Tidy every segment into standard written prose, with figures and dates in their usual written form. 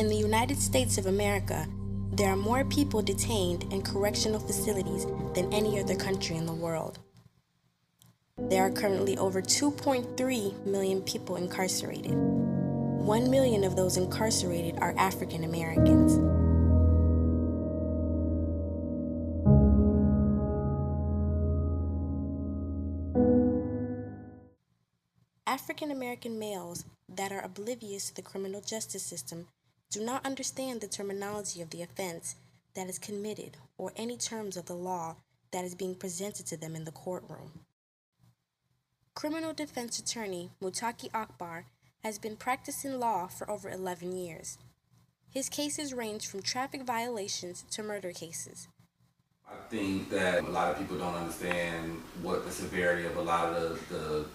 In the United States of America, there are more people detained in correctional facilities than any other country in the world. There are currently over 2.3 million people incarcerated. 1 million of those incarcerated are African Americans. African American males that are oblivious to the criminal justice system do not understand the terminology of the offense that is committed or any terms of the law that is being presented to them in the courtroom. Criminal defense attorney Mutaki Akbar has been practicing law for over 11 years. His cases range from traffic violations to murder cases. I think that a lot of people don't understand what the severity of a lot of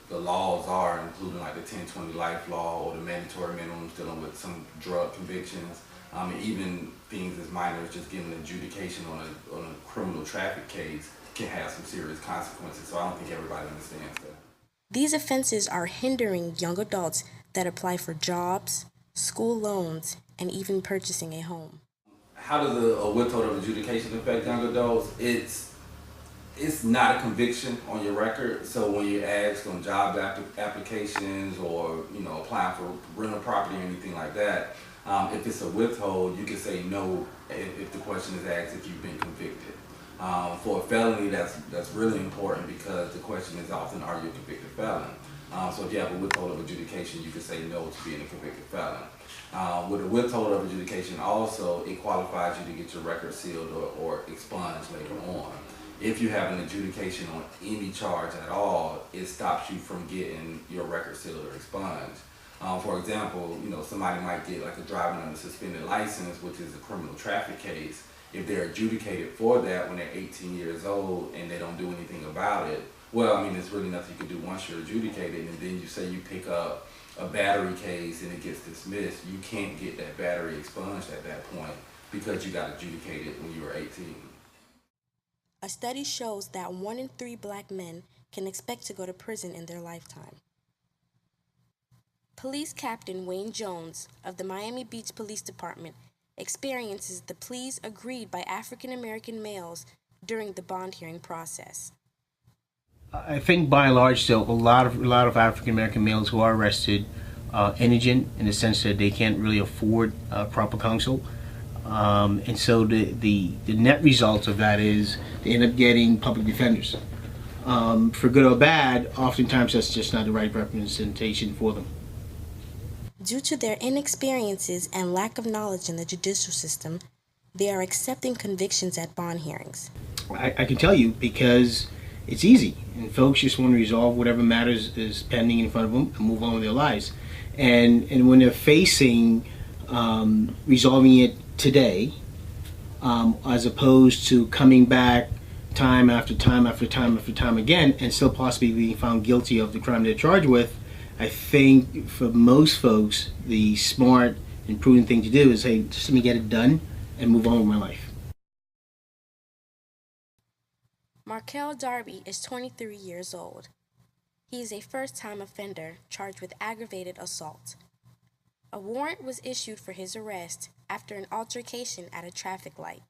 the laws are, including like the 1020 life law or the mandatory minimums dealing with some drug convictions, and even things as minor as just getting an adjudication on a criminal traffic case can have some serious consequences. So I don't think everybody understands that. These offenses are hindering young adults that apply for jobs, school loans, and even purchasing a home. How does a withhold of adjudication affect young adults? It's not a conviction on your record. So when you're asked on job applications or applying for rental property or anything like that, if it's a withhold, you can say no if the question is asked if you've been convicted. For a felony, that's really important because the question is often, are you a convicted felon? So if you have a withhold of adjudication, you can say no to being a convicted felon. With a withhold of adjudication also, it qualifies you to get your record sealed or expunged later on. If you have an adjudication on any charge at all, it stops you from getting your record sealed or expunged. For example, somebody might get like a driving under suspended license, which is a criminal traffic case. If they're adjudicated for that when they're 18 years old and they don't do anything about it, well, there's really nothing you can do once you're adjudicated, and then you say you pick up a battery case and it gets dismissed, you can't get that battery expunged at that point because you got adjudicated when you were 18. A study shows that 1 in 3 black men can expect to go to prison in their lifetime. Police Captain Wayne Jones of the Miami Beach Police Department experiences the pleas agreed by African American males during the bond hearing process. I think by and large, though, a lot of African American males who are arrested indigent in the sense that they can't really afford proper counsel, and so the net result of that is they end up getting public defenders. For good or bad, oftentimes that's just not the right representation for them. Due to their inexperiences and lack of knowledge in the judicial system, they are accepting convictions at bond hearings. I can tell you because it's easy, and folks just want to resolve whatever matters is pending in front of them and move on with their lives. And when they're facing resolving it today, as opposed to coming back time after time after time after time again and still possibly being found guilty of the crime they're charged with, I think for most folks, the smart and prudent thing to do is, hey, just let me get it done and move on with my life. Markel Darby is 23 years old. He is a first-time offender charged with aggravated assault. A warrant was issued for his arrest after an altercation at a traffic light.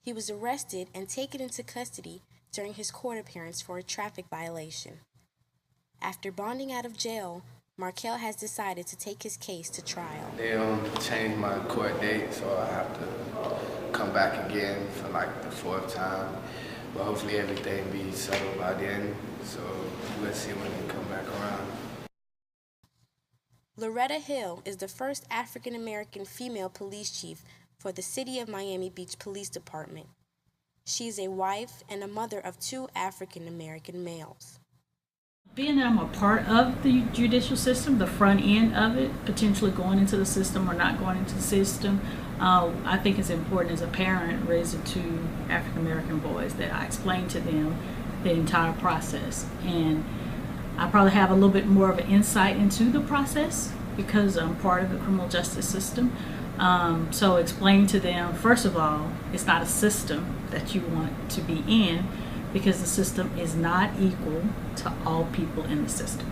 He was arrested and taken into custody during his court appearance for a traffic violation. After bonding out of jail, Markel has decided to take his case to trial. They changed my court date, so I have to come back again for like the 4th time. But hopefully everything be settled by then, so let's see when they come back around. Loretta Hill is the first African American female police chief for the City of Miami Beach Police Department. She is a wife and a mother of 2 African American males. Being that I'm a part of the judicial system, the front end of it, potentially going into the system or not going into the system, I think it's important as a parent raising 2 African American boys that I explain to them the entire process. And I probably have a little bit more of an insight into the process because I'm part of the criminal justice system. So explain to them, first of all, it's not a system that you want to be in, because the system is not equal to all people in the system.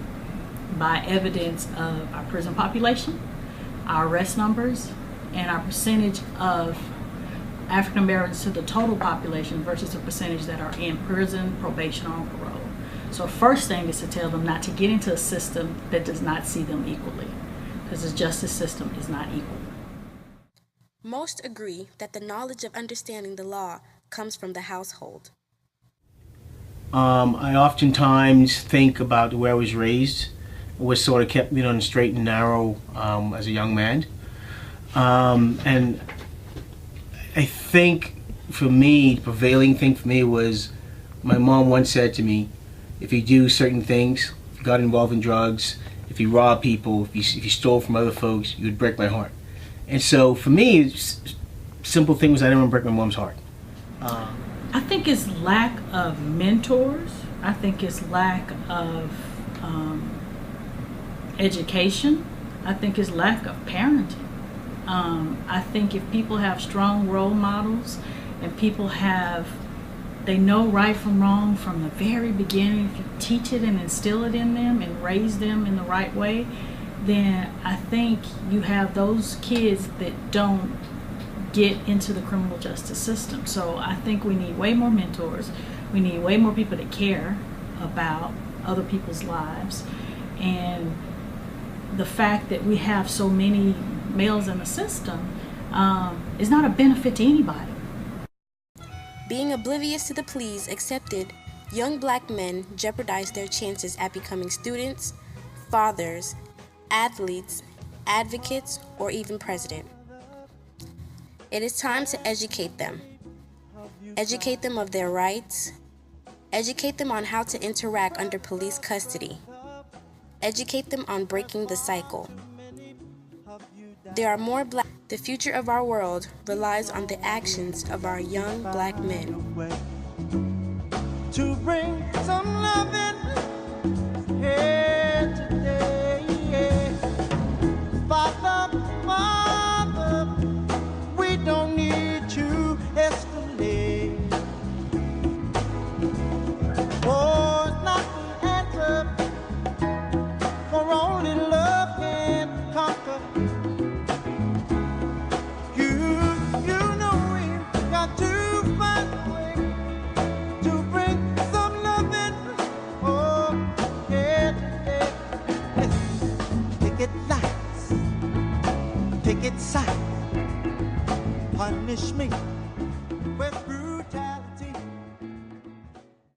By evidence of our prison population, our arrest numbers, and our percentage of African Americans to the total population versus the percentage that are in prison, probation, or on parole. So first thing is to tell them not to get into a system that does not see them equally, because the justice system is not equal. Most agree that the knowledge of understanding the law comes from the household. I oftentimes think about where I was raised, what sort of kept me on the straight and narrow as a young man. And I think for me, the prevailing thing for me was my mom once said to me, if you do certain things, if you got involved in drugs, if you rob people, if you stole from other folks, you would break my heart. And so for me, it's simple thing was I didn't want to break my mom's heart. I think it's lack of mentors. I think it's lack of education. I think it's lack of parenting. I think if people have strong role models and people they know right from wrong from the very beginning, if you teach it and instill it in them and raise them in the right way, then I think you have those kids that don't get into the criminal justice system. So I think we need way more mentors. We need way more people that care about other people's lives. And the fact that we have so many males in the system is not a benefit to anybody. Being oblivious to the pleas accepted, young black men jeopardize their chances at becoming students, fathers, athletes, advocates, or even president. It is time to educate them. Educate them of their rights. Educate them on how to interact under police custody. Educate them on breaking the cycle. There are more black. The future of our world relies on the actions of our young black men. To bring some loving here today. Father, Father, we don't need to escalate. Oh, it's not the answer, for only love can conquer. Picket sight, punish me with brutality.